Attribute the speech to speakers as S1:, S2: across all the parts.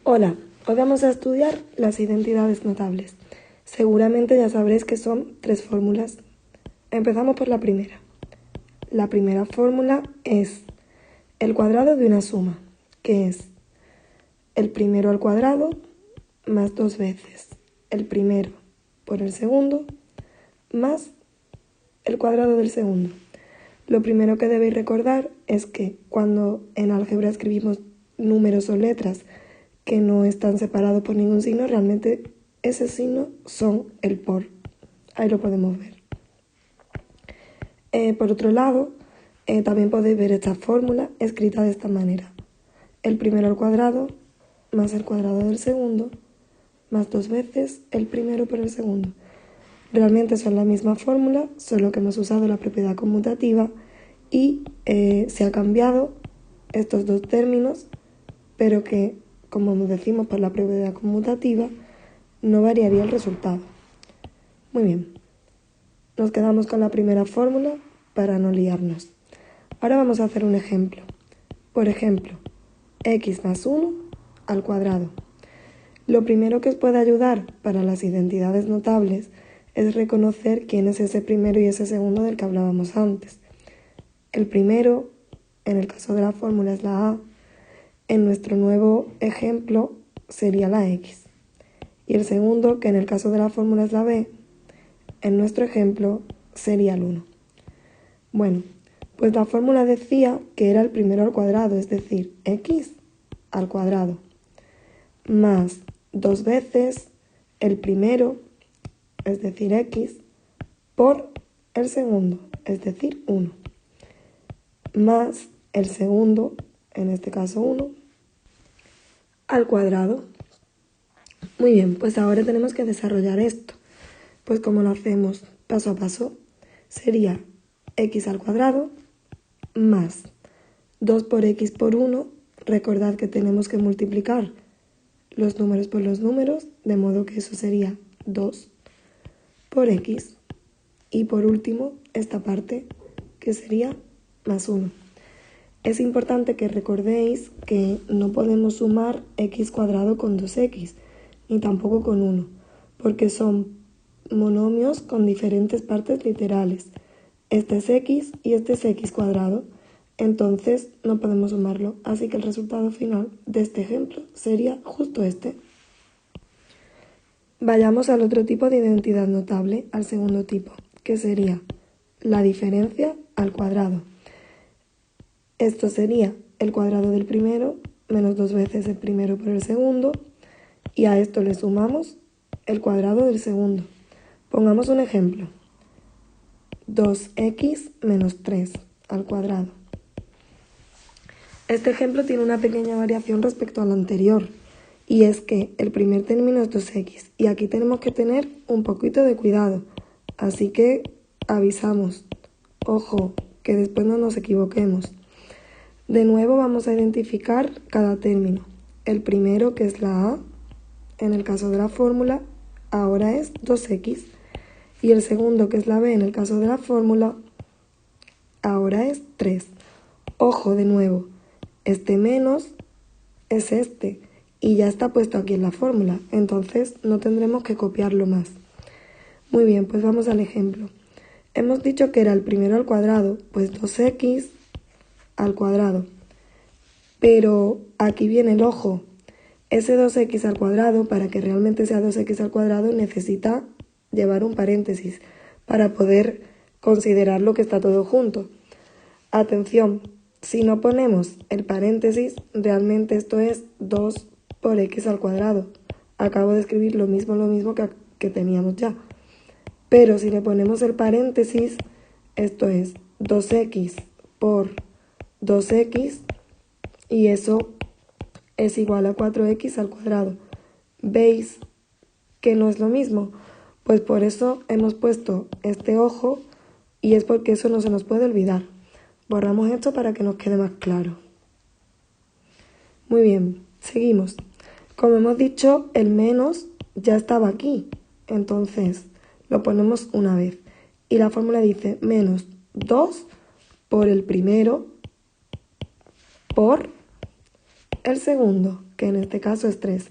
S1: Hola, hoy vamos a estudiar las identidades notables. Seguramente ya sabréis que son 3 fórmulas. Empezamos por la primera. La primera fórmula es el cuadrado de una suma, que es el primero al cuadrado más 2 veces el primero por el segundo más el cuadrado del segundo. Lo primero que debéis recordar es que cuando en álgebra escribimos números o letras que no están separados por ningún signo, realmente ese signo son el por. Ahí lo podemos ver. Por otro lado, también podéis ver esta fórmula escrita de esta manera. El primero al cuadrado más el cuadrado del segundo más 2 veces el primero por el segundo. Realmente son la misma fórmula, solo que hemos usado la propiedad conmutativa y se ha cambiado estos dos términos, pero que, como decimos por la propiedad conmutativa, no variaría el resultado. Muy bien, nos quedamos con la primera fórmula para no liarnos. Ahora vamos a hacer un ejemplo. Por ejemplo, x más 1 al cuadrado. Lo primero que os puede ayudar para las identidades notables es reconocer quién es ese primero y ese segundo del que hablábamos antes. El primero, en el caso de la fórmula, es la a. En nuestro nuevo ejemplo sería la x. Y el segundo, que en el caso de la fórmula es la b, en nuestro ejemplo sería el 1. Bueno, pues la fórmula decía que era el primero al cuadrado, es decir, x al cuadrado, más 2 veces el primero, es decir, x, por el segundo, es decir, 1, más el segundo, en este caso 1, al cuadrado. Muy bien, pues ahora tenemos que desarrollar esto. Pues como lo hacemos paso a paso, sería x al cuadrado más 2 por x por 1. Recordad que tenemos que multiplicar los números por los números, de modo que eso sería 2 por x. Y por último, esta parte, que sería más 1. Es importante que recordéis que no podemos sumar x cuadrado con 2x, ni tampoco con 1, porque son monomios con diferentes partes literales. Este es x y este es x cuadrado, entonces no podemos sumarlo, así que el resultado final de este ejemplo sería justo este. Vayamos al otro tipo de identidad notable, al segundo tipo, que sería la diferencia al cuadrado. Esto sería el cuadrado del primero menos 2 veces el primero por el segundo, y a esto le sumamos el cuadrado del segundo. Pongamos un ejemplo. 2x menos 3 al cuadrado. Este ejemplo tiene una pequeña variación respecto al anterior, y es que el primer término es 2x, y aquí tenemos que tener un poquito de cuidado, así que avisamos, ojo, que después no nos equivoquemos. De nuevo vamos a identificar cada término. El primero, que es la a, en el caso de la fórmula, ahora es 2x, y el segundo, que es la b, en el caso de la fórmula, ahora es 3. Ojo, de nuevo, este menos es este, y ya está puesto aquí en la fórmula, entonces no tendremos que copiarlo más. Muy bien, pues vamos al ejemplo. Hemos dicho que era el primero al cuadrado, pues 2x al cuadrado. Pero aquí viene el ojo. Ese 2x al cuadrado, para que realmente sea 2x al cuadrado, necesita llevar un paréntesis para poder considerar lo que está todo junto. Atención, si no ponemos el paréntesis, realmente esto es 2 por x al cuadrado. Acabo de escribir lo mismo que teníamos ya. Pero si le ponemos el paréntesis, esto es 2x por 2x, y eso es igual a 4x al cuadrado. ¿Veis que no es lo mismo? Pues por eso hemos puesto este ojo, y es porque eso no se nos puede olvidar. Borramos esto para que nos quede más claro. Muy bien, seguimos. Como hemos dicho, el menos ya estaba aquí, entonces lo ponemos una vez. Y la fórmula dice menos 2 por el primero por el segundo, que en este caso es 3.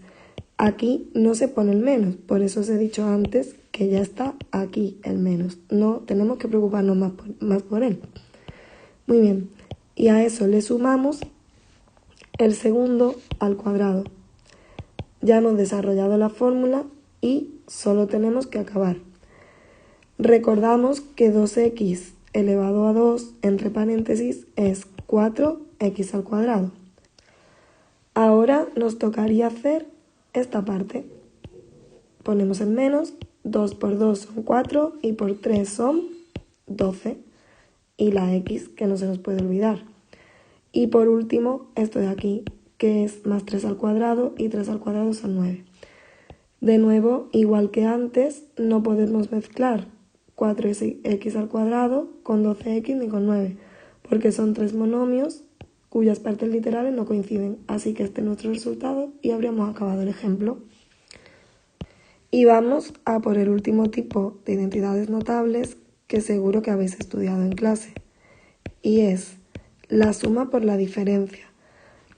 S1: Aquí no se pone el menos, por eso os he dicho antes que ya está aquí el menos. No tenemos que preocuparnos más por él. Muy bien, y a eso le sumamos el segundo al cuadrado. Ya hemos desarrollado la fórmula y solo tenemos que acabar. Recordamos que 2x elevado a 2 entre paréntesis es 4x al cuadrado. Ahora nos tocaría hacer esta parte. Ponemos el menos, 2 por 2 son 4 y por 3 son 12. Y la x, que no se nos puede olvidar. Y por último, esto de aquí, que es más 3 al cuadrado y 3 al cuadrado son 9. De nuevo, igual que antes, no podemos mezclar 4x al cuadrado con 12x ni con 9, porque son tres monomios cuyas partes literales no coinciden. Así que este es nuestro resultado y habríamos acabado el ejemplo. Y vamos a por el último tipo de identidades notables que seguro que habéis estudiado en clase, y es la suma por la diferencia.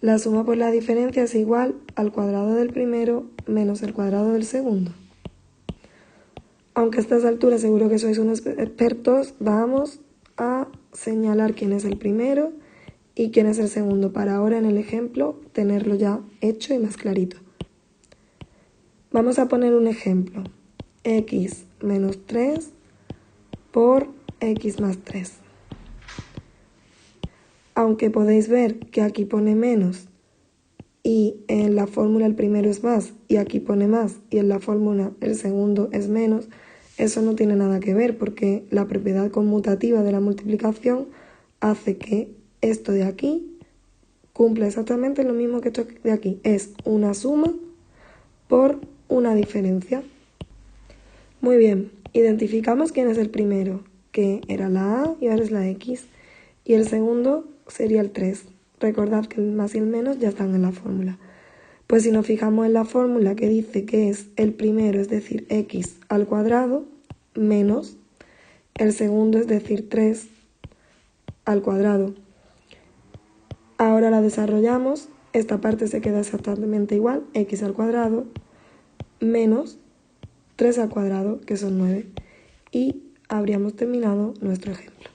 S1: La suma por la diferencia es igual al cuadrado del primero menos el cuadrado del segundo. Aunque a estas alturas seguro que sois unos expertos, vamos a señalar quién es el primero y quién es el segundo, para ahora en el ejemplo tenerlo ya hecho y más clarito. Vamos a poner un ejemplo, x menos 3 por x más 3. Aunque podéis ver que aquí pone menos y en la fórmula el primero es más y aquí pone más y en la fórmula el segundo es menos, eso no tiene nada que ver porque la propiedad conmutativa de la multiplicación hace que esto de aquí cumpla exactamente lo mismo que esto de aquí. Es una suma por una diferencia. Muy bien, identificamos quién es el primero, que era la a y ahora es la x, y el segundo sería el 3. Recordad que el más y el menos ya están en la fórmula. Pues si nos fijamos en la fórmula que dice que es el primero, es decir, x al cuadrado, menos el segundo, es decir, 3 al cuadrado. Ahora la desarrollamos, esta parte se queda exactamente igual, x al cuadrado, menos 3 al cuadrado, que son 9, y habríamos terminado nuestro ejemplo.